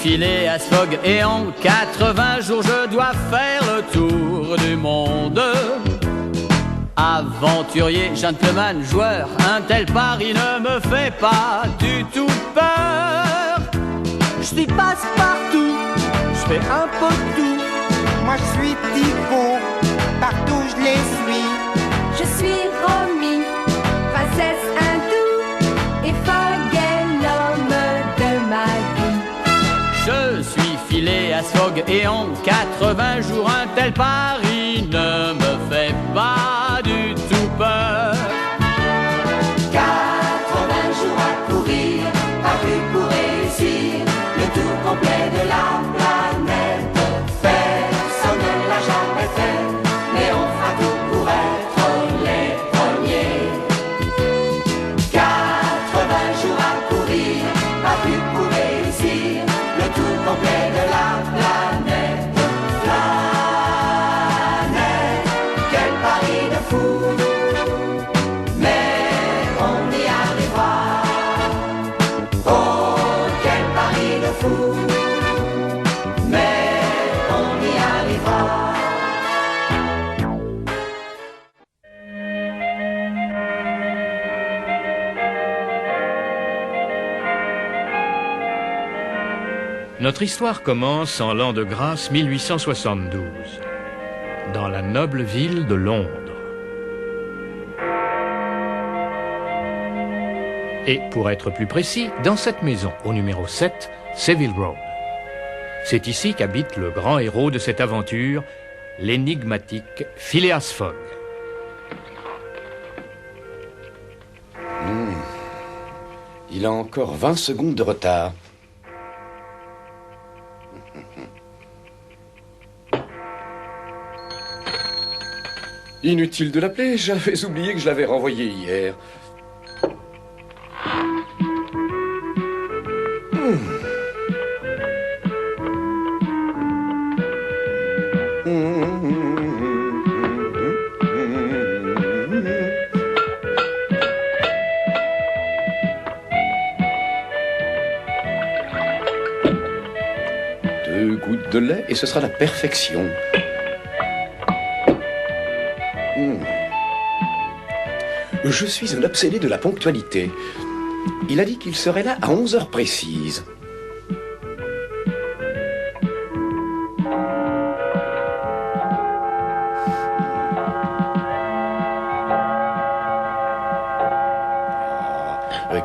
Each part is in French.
Phileas Fogg et en 80 jours je dois faire le tour du monde. Aventurier, gentleman, joueur, un tel pari ne me fait pas du tout peur. Je suis passe-partout, je fais un peu de tout. Moi je suis Tycho, partout je les suis. Je suis Romy, princesse hindoue, et Fogg est l'homme de ma vie. Je suis Phileas Fogg et en 80 jours un tel pari ne me fait pas du tout peur. 80 jours à courir, pari pour réussir le tour complet de la planète. Personne ne l'a jamais fait, mais on fera tout pour être les premiers. 80 jours à courir, pari pour réussir le tour complet de la planète. Planète, quel pari de fou! Mais on y arrivera. Oh, quel pari de fou! Mais on y arrivera. Notre histoire commence en l'an de grâce 1872, dans la noble ville de Londres. Et pour être plus précis, dans cette maison, au numéro 7, Savile Row. C'est ici qu'habite le grand héros de cette aventure, l'énigmatique Phileas Fogg. Il a encore 20 secondes de retard. Inutile de l'appeler, j'avais oublié que je l'avais renvoyé hier. Deux gouttes de lait et ce sera la perfection. Je suis un obsédé de la ponctualité. Il a dit qu'il serait là à 11 heures précises.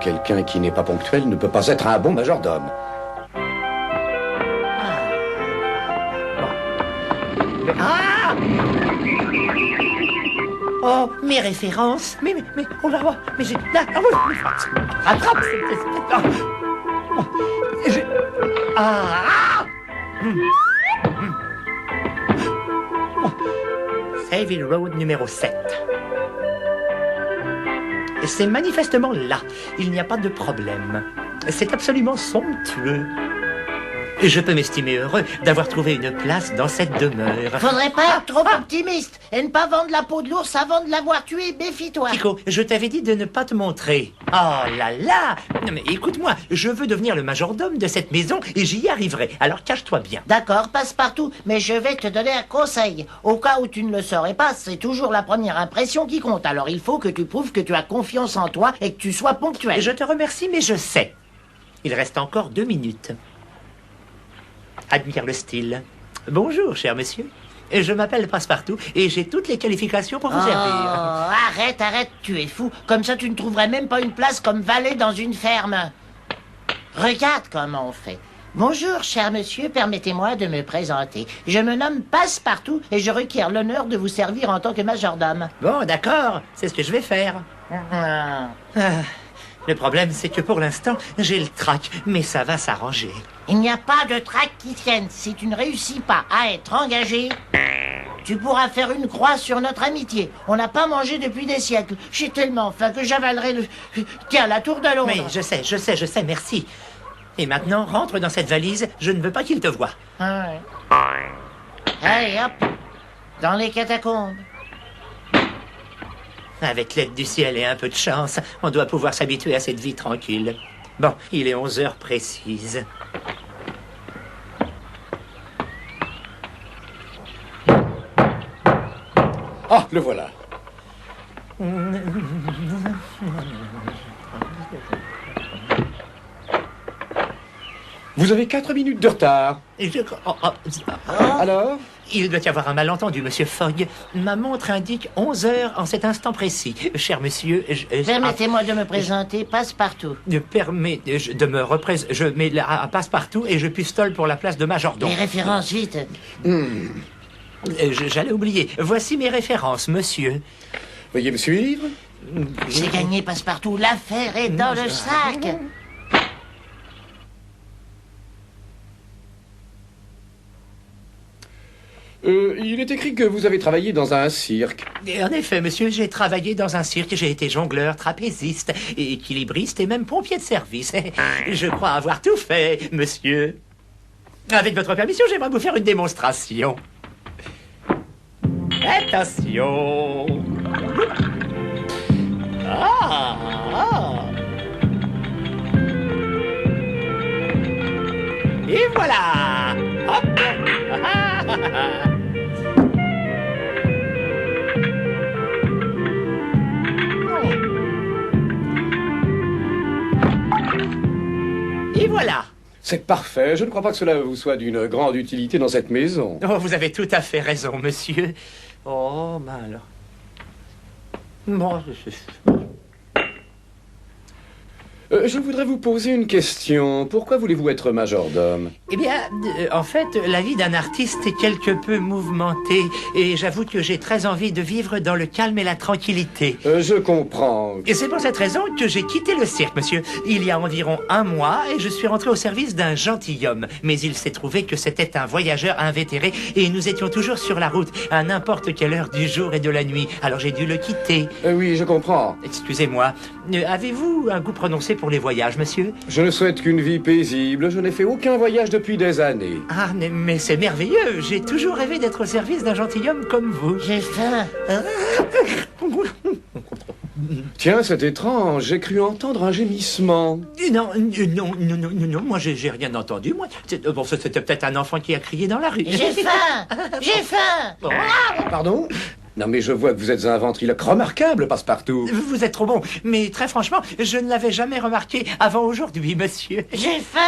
Quelqu'un qui n'est pas ponctuel ne peut pas être un bon majordome. Oh, mes références. Mais, on va voir. Mais j'ai... Là, attrape. Savile Road numéro 7. C'est manifestement là. Il n'y a pas de problème. C'est absolument somptueux. Je peux m'estimer heureux d'avoir trouvé une place dans cette demeure. Faudrait pas être trop optimiste et ne pas vendre la peau de l'ours avant de l'avoir tué, méfie-toi. Chico, je t'avais dit de ne pas te montrer. Oh là là! Non mais écoute-moi, je veux devenir le majordome de cette maison et j'y arriverai, alors cache-toi bien. D'accord, Passe-Partout, mais je vais te donner un conseil. Au cas où tu ne le saurais pas, c'est toujours la première impression qui compte. Alors il faut que tu prouves que tu as confiance en toi et que tu sois ponctuel. Je te remercie, mais je sais. Il reste encore 2 minutes. Admire le style. Bonjour, cher monsieur. Je m'appelle Passe-Partout et j'ai toutes les qualifications pour vous servir. Arrête, tu es fou. Comme ça, tu ne trouverais même pas une place comme valet dans une ferme. Regarde comment on fait. Bonjour, cher monsieur, permettez-moi de me présenter. Je me nomme Passe-Partout et je requiers l'honneur de vous servir en tant que majordome. Bon, d'accord, c'est ce que je vais faire. Le problème, c'est que pour l'instant, j'ai le trac, mais ça va s'arranger. Il n'y a pas de trac qui tienne. Si tu ne réussis pas à être engagé, tu pourras faire une croix sur notre amitié. On n'a pas mangé depuis des siècles. J'ai tellement faim que j'avalerai le... Tiens, la tour de Londres. Oui, je sais, merci. Et maintenant, rentre dans cette valise, je ne veux pas qu'il te voie. Ouais. Allez, hop, dans les catacombes. Avec l'aide du ciel et un peu de chance, on doit pouvoir s'habituer à cette vie tranquille. Bon, il est 11 heures précises. Ah, le voilà. Vous avez 4 minutes de retard. Alors? Il doit y avoir un malentendu, monsieur Fogg. Ma montre indique 11 heures en cet instant précis. Cher monsieur, Permettez-moi de me présenter, Passepartout. de me représenter. Je mets à Passepartout et je pistole pour la place de majordome. Les références, vite. J'allais oublier. Voici mes références, monsieur. Veuillez me suivre. J'ai gagné, Passepartout. L'affaire est dans le sac. Il est écrit que vous avez travaillé dans un cirque. Et en effet, monsieur, j'ai travaillé dans un cirque. J'ai été jongleur, trapéziste, équilibriste et même pompier de service. Je crois avoir tout fait, monsieur. Avec votre permission, j'aimerais vous faire une démonstration. Attention. Et voilà. Hop. Et voilà. C'est parfait. Je ne crois pas que cela vous soit d'une grande utilité dans cette maison. Oh, vous avez tout à fait raison, monsieur. Oh, ben alors. Bon, Je voudrais vous poser une question. Pourquoi voulez-vous être majordome? Eh bien, en fait, la vie d'un artiste est quelque peu mouvementée. Et j'avoue que j'ai très envie de vivre dans le calme et la tranquillité. Je comprends. Et c'est pour cette raison que j'ai quitté le cirque, monsieur. Il y a environ 1 mois, et je suis rentré au service d'un gentilhomme. Mais il s'est trouvé que c'était un voyageur invétéré, et nous étions toujours sur la route, à n'importe quelle heure du jour et de la nuit. Alors j'ai dû le quitter. Oui, je comprends. Excusez-moi. Avez-vous un goût prononcé pour les voyages, monsieur? Je ne souhaite qu'une vie paisible. Je n'ai fait aucun voyage depuis des années. Ah, mais c'est merveilleux. J'ai toujours rêvé d'être au service d'un gentilhomme comme vous. J'ai faim. Tiens, c'est étrange. J'ai cru entendre un gémissement. Non, moi j'ai rien entendu, moi. Bon, c'était peut-être un enfant qui a crié dans la rue. J'ai faim. J'ai faim. Pardon? Non, mais je vois que vous êtes un ventriloque remarquable, Passepartout. Vous êtes trop bon, mais très franchement, je ne l'avais jamais remarqué avant aujourd'hui, monsieur. J'ai faim.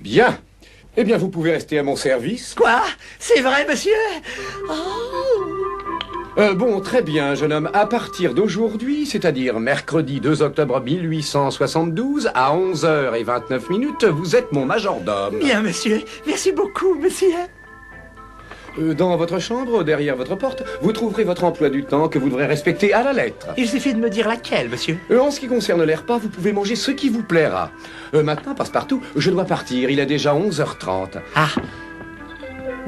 Bien. Eh bien, vous pouvez rester à mon service. Quoi? C'est vrai, monsieur? Bon, très bien, jeune homme. À partir d'aujourd'hui, c'est-à-dire mercredi 2 octobre 1872, à 11h29, vous êtes mon majordome. Bien, monsieur. Merci beaucoup, monsieur. Dans votre chambre, derrière votre porte, vous trouverez votre emploi du temps que vous devrez respecter à la lettre. Il suffit de me dire laquelle, monsieur. En ce qui concerne les repas, vous pouvez manger ce qui vous plaira. Maintenant, Passepartout, je dois partir. Il est déjà 11h30. Ah.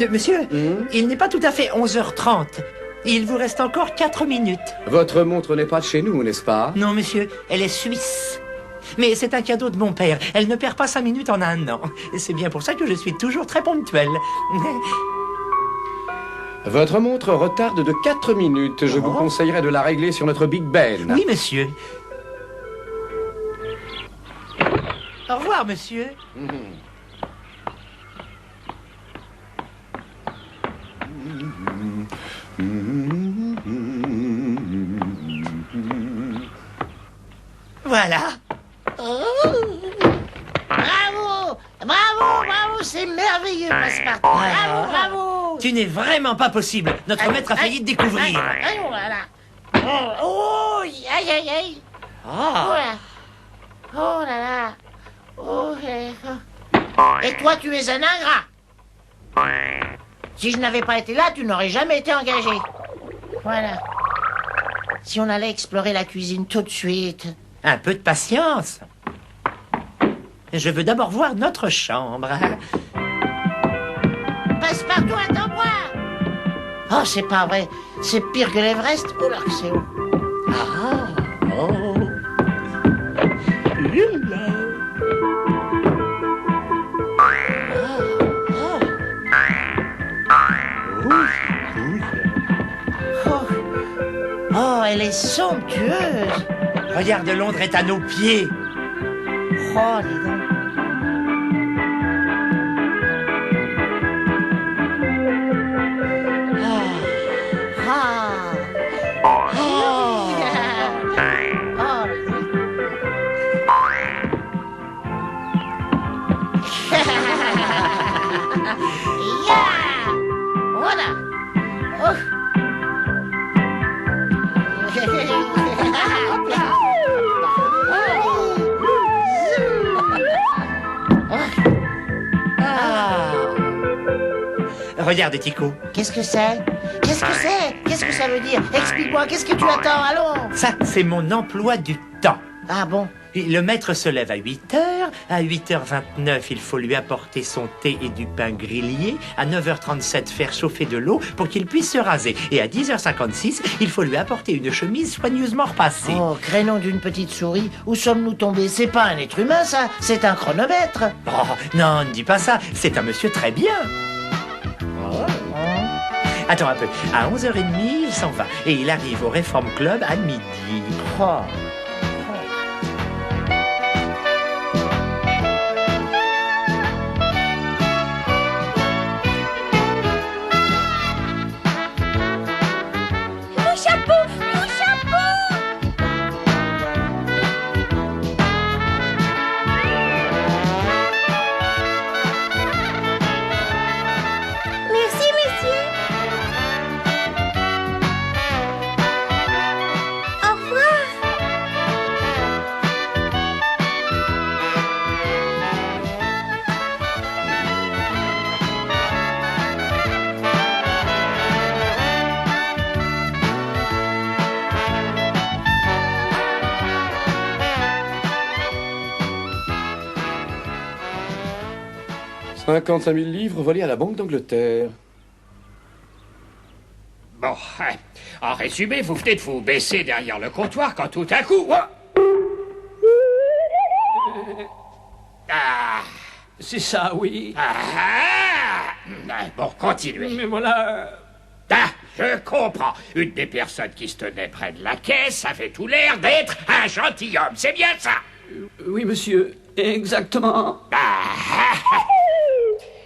Monsieur, il n'est pas tout à fait 11h30. Il vous reste encore 4 minutes. Votre montre n'est pas de chez nous, n'est-ce pas? Non, monsieur, elle est suisse. Mais c'est un cadeau de mon père. Elle ne perd pas 5 minutes en un an. C'est bien pour ça que je suis toujours très ponctuel. Votre montre retarde de 4 minutes. Je vous conseillerais de la régler sur notre Big Ben. Oui, monsieur. Au revoir, monsieur. Voilà. Bravo. Bravo, bravo, c'est merveilleux, Passepartout. Bravo, bravo. Tu n'es vraiment pas possible. Notre maître a failli te découvrir. Aïe, oh là là. Oh, aïe, aïe, aïe. Oh là. Oh là là. Oh, et toi, tu es un ingrat. Si je n'avais pas été là, tu n'aurais jamais été engagé. Voilà. Si on allait explorer la cuisine tout de suite. Un peu de patience. Je veux d'abord voir notre chambre. Passepartout, attends-moi. Oh, c'est pas vrai. C'est pire que l'Everest. Oh là, que c'est haut. Oh, elle est somptueuse. Regarde, Londres est à nos pieds. Oh, dis donc. Ya! Voilà. Oh. Hop là. Regarde, Tico. Qu'est-ce que c'est? Qu'est-ce que c'est? Qu'est-ce que ça veut dire? Explique-moi, qu'est-ce que tu attends? Allons! Ça, c'est mon emploi du temps. Ah bon? Le maître se lève à 8 heures. À 8h29, il faut lui apporter son thé et du pain grillé. À 9h37, faire chauffer de l'eau pour qu'il puisse se raser. Et à 10h56, il faut lui apporter une chemise soigneusement repassée. Oh, crénom d'une petite souris, où sommes-nous tombés? C'est pas un être humain, ça, c'est un chronomètre. Oh, non, ne dis pas ça. C'est un monsieur très bien. Attends un peu. À 11h30, il s'en va. Et il arrive au Reform Club à midi. Oh. Mon chapeau! Mon chapeau! Merci, monsieur. Au revoir. « 55 000 livres volés à la Banque d'Angleterre. » Bon, en résumé, vous venez de vous baisser derrière le comptoir quand tout à coup... Ah, C'est ça, oui. Bon, continuez. Mais voilà... Ah, je comprends. Une des personnes qui se tenait près de la caisse avait tout l'air d'être un gentilhomme. C'est bien ça? Oui, monsieur, exactement.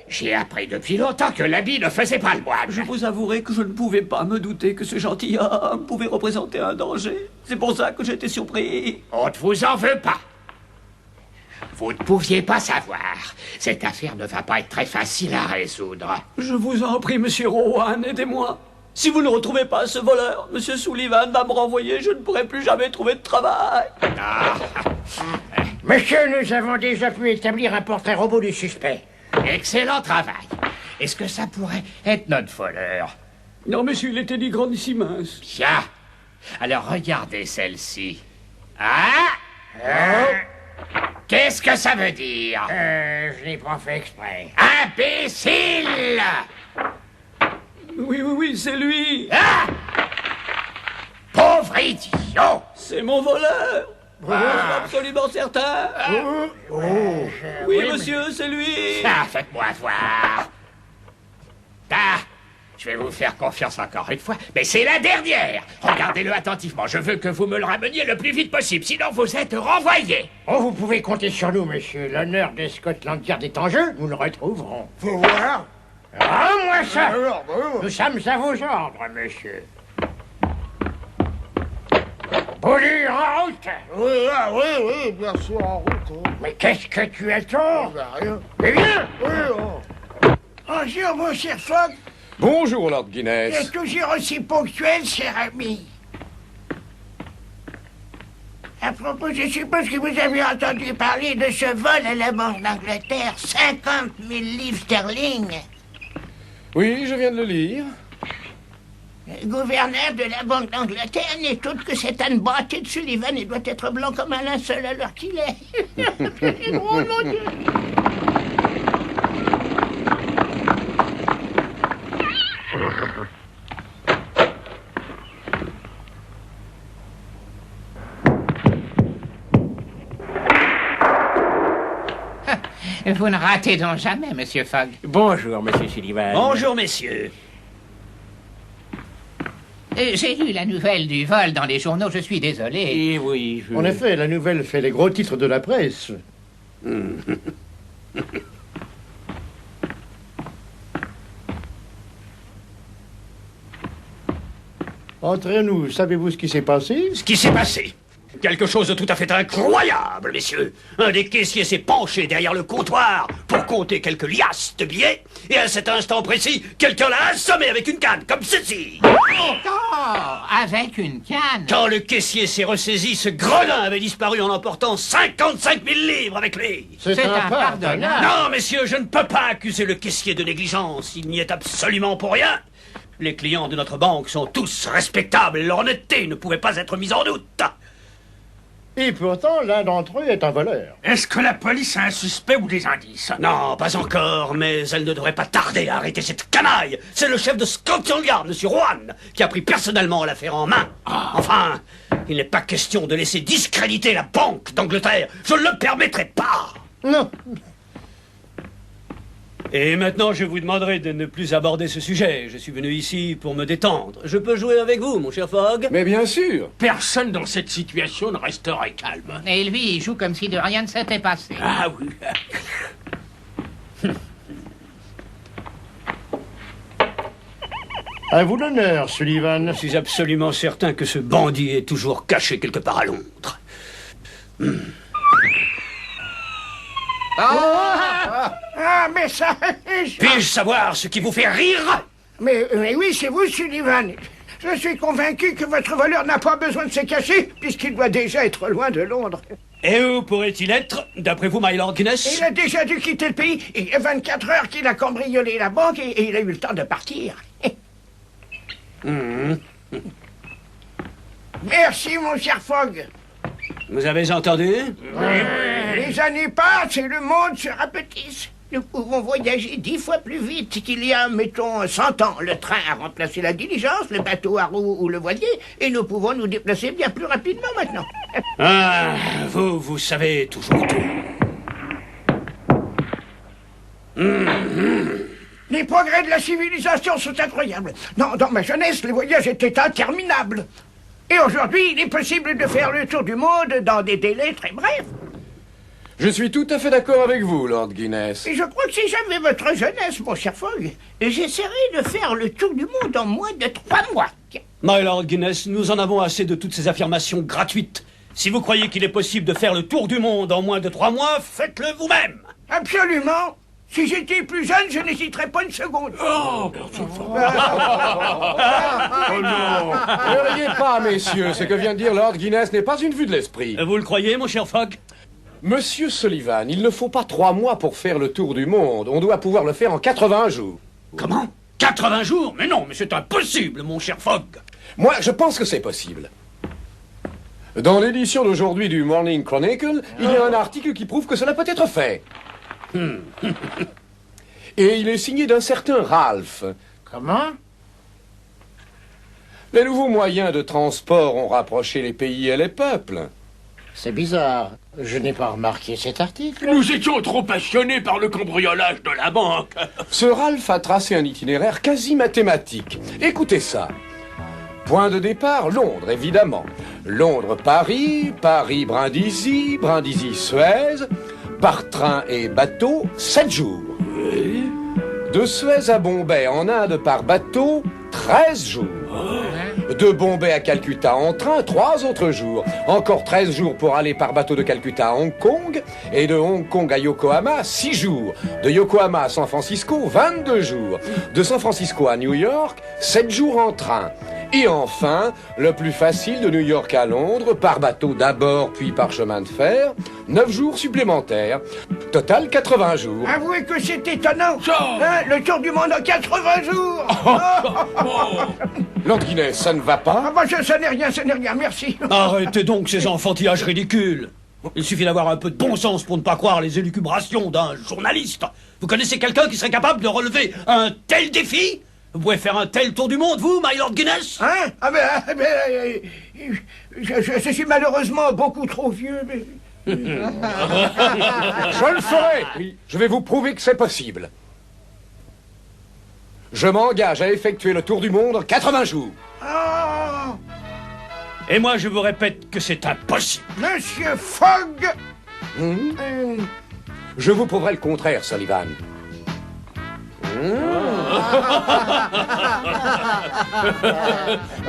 J'ai appris depuis longtemps que l'habit ne faisait pas le moine. Je vous avouerai que je ne pouvais pas me douter que ce gentilhomme pouvait représenter un danger. C'est pour ça que j'étais surpris. On ne vous en veut pas. Vous ne pouviez pas savoir. Cette affaire ne va pas être très facile à résoudre. Je vous en prie, monsieur Rowan, aidez-moi. Si vous ne retrouvez pas ce voleur, monsieur Sullivan va me renvoyer, je ne pourrai plus jamais trouver de travail. Monsieur, nous avons déjà pu établir un portrait robot du suspect. Excellent travail. Est-ce que ça pourrait être notre voleur? Non, monsieur, il était dit grandissimens. Bien. Alors regardez celle-ci. Qu'est-ce que ça veut dire? Je n'ai pas fait exprès. Imbécile! Oui, c'est lui. Pauvre idiot! C'est mon voleur. Je suis absolument certain. Oui, monsieur, c'est lui. Faites-moi voir. Je vais vous faire confiance encore une fois, mais c'est la dernière. Regardez-le attentivement. Je veux que vous me le rameniez le plus vite possible, sinon vous êtes renvoyé. Oh, vous pouvez compter sur nous, monsieur. L'honneur de Scotland Yard est en jeu, nous le retrouverons. Faut voir. Rends-moi ça. Nous sommes à vos ordres, monsieur. Boulir en route. Oui, bien sûr, en route. Mais qu'est-ce que tu attends? Rien. Mais viens. Bonjour, mon cher Fogg. Bonjour, Lord Tu es Guinness. toujours aussi ponctuel, cher ami. À propos, je suppose que vous avez entendu parler de ce vol à la Banque d'Angleterre, 50 000 livres sterling. Oui, je viens de le lire. Le gouverneur de la Banque d'Angleterre n'est autre que cet Anne Bâté de Sullivan et doit être blanc comme un linceul à l'heure qu'il est. C'est drôle, mon Dieu. Vous ne ratez donc jamais, monsieur Fogg. Bonjour, monsieur Sullivan. Bonjour, messieurs. J'ai lu la nouvelle du vol dans les journaux, je suis désolé. Eh oui, En effet, la nouvelle fait les gros titres de la presse. Entre nous, savez-vous ce qui s'est passé? Ce qui s'est passé. Quelque chose de tout à fait incroyable, messieurs. Un des caissiers s'est penché derrière le comptoir pour compter quelques liasses de billets, et à cet instant précis, quelqu'un l'a assommé avec une canne, comme ceci. Oh, avec une canne. Quand le caissier s'est ressaisi, ce gredin avait disparu en emportant 55 000 livres avec lui. C'est un pardonnable. Non, messieurs, je ne peux pas accuser le caissier de négligence. Il n'y est absolument pour rien. Les clients de notre banque sont tous respectables. Leur honnêteté ne pouvait pas être mise en doute. Et pourtant, l'un d'entre eux est un voleur. Est-ce que la police a un suspect ou des indices? Non, pas encore, mais elle ne devrait pas tarder à arrêter cette canaille. C'est le chef de Scotland Yard, M. Rowan, qui a pris personnellement l'affaire en main. Enfin, il n'est pas question de laisser discréditer la Banque d'Angleterre. Je ne le permettrai pas. Non. Et maintenant, je vous demanderai de ne plus aborder ce sujet. Je suis venu ici pour me détendre. Je peux jouer avec vous, mon cher Fogg? Mais bien sûr. Personne dans cette situation ne resterait calme. Et lui, il joue comme si de rien ne s'était passé. Ah oui. À vous l'honneur, Sullivan. Je suis absolument certain que ce bandit est toujours caché quelque part à Londres. Ah, mais ça... Puis-je savoir ce qui vous fait rire? Mais oui, c'est vous, Sullivan. Je suis convaincu que votre voleur n'a pas besoin de se cacher, puisqu'il doit déjà être loin de Londres. Et où pourrait-il être, d'après vous, my Lord Guinness? Il a déjà dû quitter le pays. Il y a 24 heures qu'il a cambriolé la banque et il a eu le temps de partir. Merci, mon cher Fogg. Vous avez entendu? Les années passent et le monde se rapetisse. Nous pouvons voyager 10 fois plus vite qu'il y a, mettons, 100 ans. Le train a remplacé la diligence, le bateau à roues ou le voilier, et nous pouvons nous déplacer bien plus rapidement maintenant. Ah, vous savez toujours tout. Les progrès de la civilisation sont incroyables. Dans ma jeunesse, les voyages étaient interminables. Et aujourd'hui, il est possible de faire le tour du monde dans des délais très brefs. Je suis tout à fait d'accord avec vous, Lord Guinness. Et je crois que si j'avais votre jeunesse, mon cher Fogg, j'essaierais de faire le tour du monde en moins de 3 mois. My Lord Guinness, nous en avons assez de toutes ces affirmations gratuites. Si vous croyez qu'il est possible de faire le tour du monde en moins de 3 mois, faites-le vous-même. Absolument. Si j'étais plus jeune, je n'hésiterais pas une seconde. Oh non! Ne riez pas, messieurs. Ce que vient de dire Lord Guinness n'est pas une vue de l'esprit. Vous le croyez, mon cher Fogg? Monsieur Sullivan, il ne faut pas 3 mois pour faire le tour du monde. On doit pouvoir le faire en 80 jours. Comment? 80 jours? Mais non, mais c'est impossible, mon cher Fogg. Moi, je pense que c'est possible. Dans l'édition d'aujourd'hui du Morning Chronicle, il y a un article qui prouve que cela peut être fait. Et il est signé d'un certain Ralph. Comment? Les nouveaux moyens de transport ont rapproché les pays et les peuples. C'est bizarre. Je n'ai pas remarqué cet article. Nous étions trop passionnés par le cambriolage de la banque. Ce Ralph a tracé un itinéraire quasi mathématique. Écoutez ça. Point de départ, Londres, évidemment. Londres-Paris, Paris-Brindisi, Brindisi-Suez. Par train et bateau, 7 jours. De Suez à Bombay en Inde par bateau, 13 jours. De Bombay à Calcutta en train, 3 autres jours. Encore 13 jours pour aller par bateau de Calcutta à Hong Kong. Et de Hong Kong à Yokohama, 6 jours. De Yokohama à San Francisco, 22 jours. De San Francisco à New York, 7 jours en train. Et enfin, le plus facile de New York à Londres, par bateau d'abord, puis par chemin de fer, 9 jours supplémentaires. Total, 80 jours. Avouez que c'est étonnant. Hein, le tour du monde en 80 jours. Lord Guinness, ça ne va pas? Ah bah, ça n'est rien, merci. Arrêtez donc ces enfantillages ridicules. Il suffit d'avoir un peu de bon sens pour ne pas croire les élucubrations d'un journaliste. Vous connaissez quelqu'un qui serait capable de relever un tel défi? Vous pouvez faire un tel tour du monde, vous, my Lord Guinness? Hein? Je suis malheureusement beaucoup trop vieux, mais... Je le ferai. Je vais vous prouver que c'est possible. Je m'engage à effectuer le tour du monde en 80 jours. Oh, Et moi, je vous répète que c'est impossible. Monsieur Fogg. Je vous prouverai le contraire, Sullivan.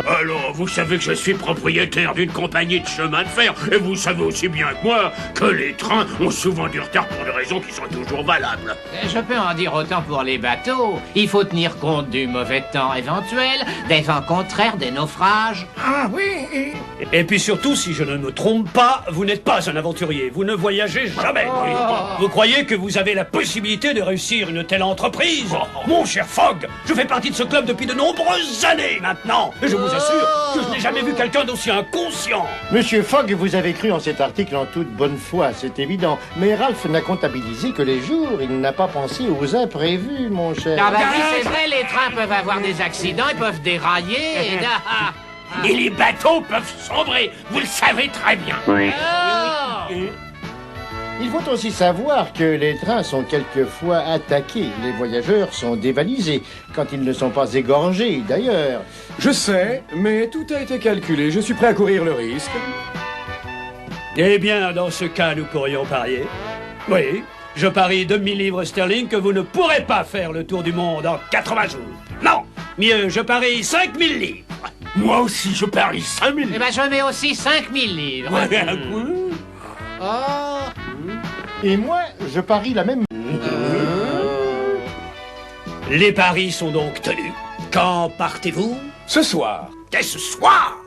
Alors, vous savez que je suis propriétaire d'une compagnie de chemin de fer, et vous savez aussi bien que moi que les trains ont souvent du retard pour des raisons qui sont toujours valables. Je peux en dire autant pour les bateaux. Il faut tenir compte du mauvais temps éventuel, des vents contraires, des naufrages. Ah oui. Et puis surtout, si je ne me trompe pas, vous n'êtes pas un aventurier. Vous ne voyagez jamais. Vous croyez que vous avez la possibilité de réussir une telle entreprise? Mon cher Fogg, je fais partie de ce club depuis de nombreuses années maintenant. Et je vous assure que je n'ai jamais vu quelqu'un d'aussi inconscient. Monsieur Fogg, vous avez cru en cet article en toute bonne foi, c'est évident. Mais Ralph n'a comptabilisé que les jours. Il n'a pas pensé aux imprévus, mon cher. Ah bah oui, c'est vrai, les trains peuvent avoir des accidents, ils peuvent dérailler. Et les bateaux peuvent sombrer, vous le savez très bien. Il faut aussi savoir que les trains sont quelquefois attaqués. Les voyageurs sont dévalisés, quand ils ne sont pas égorgés, d'ailleurs. Je sais, mais tout a été calculé. Je suis prêt à courir le risque. Eh bien, dans ce cas, nous pourrions parier. Oui, je parie 2000 livres sterling que vous ne pourrez pas faire le tour du monde en 80 jours. Non, mieux, je parie 5000 livres. Moi aussi, je parie 5000. Eh ben, je mets aussi 5000 livres. Et moi, je parie la même... Les paris sont donc tenus. Quand partez-vous? Ce soir. Dès ce soir?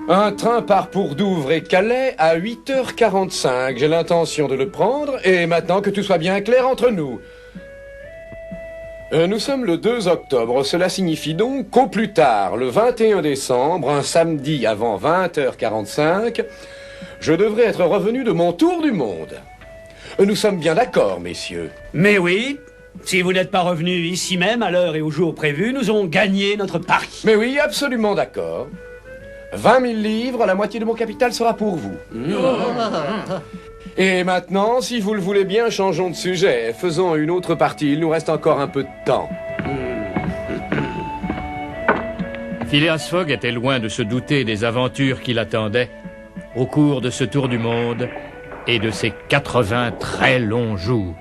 Un train part pour Douvres et Calais à 8h45. J'ai l'intention de le prendre, et maintenant que tout soit bien clair entre nous. Nous sommes le 2 octobre. Cela signifie donc qu'au plus tard, le 21 décembre, un samedi avant 20h45, je devrais être revenu de mon tour du monde. Nous sommes bien d'accord, messieurs. Mais oui, si vous n'êtes pas revenu ici même, à l'heure et au jour prévu, nous avons gagné notre pari. Mais oui, absolument d'accord. 20 000 livres, la moitié de mon capital sera pour vous. Et maintenant, si vous le voulez bien, changeons de sujet. Faisons une autre partie, il nous reste encore un peu de temps. Phileas Fogg était loin de se douter des aventures qui l'attendaient au cours de ce tour du monde et de ses 80 très longs jours.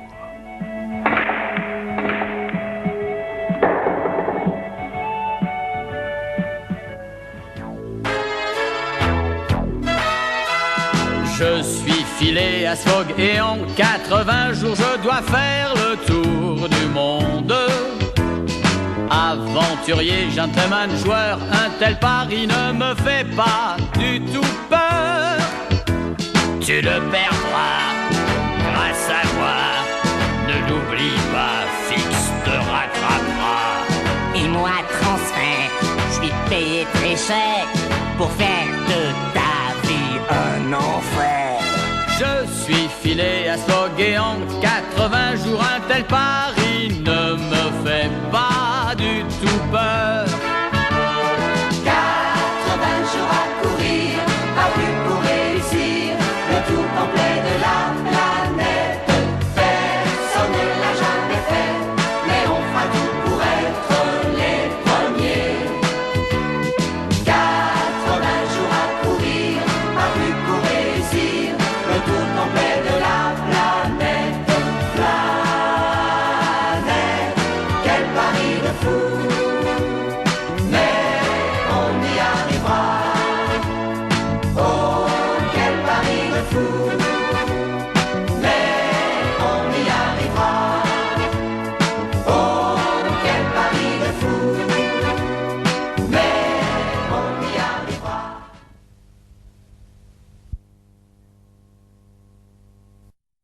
Je suis Phileas Fogg et en 80 jours je dois faire le tour du monde. Aventurier, gentleman, joueur, un tel pari ne me fait pas du tout peur. Tu le perdras grâce à moi, ne l'oublie pas, Fix te rattrapera. Et moi, transfert, je suis payé très cher pour faire de ta vie un enfer. Je suis Phileas Fogg et en 80 jours un tel pari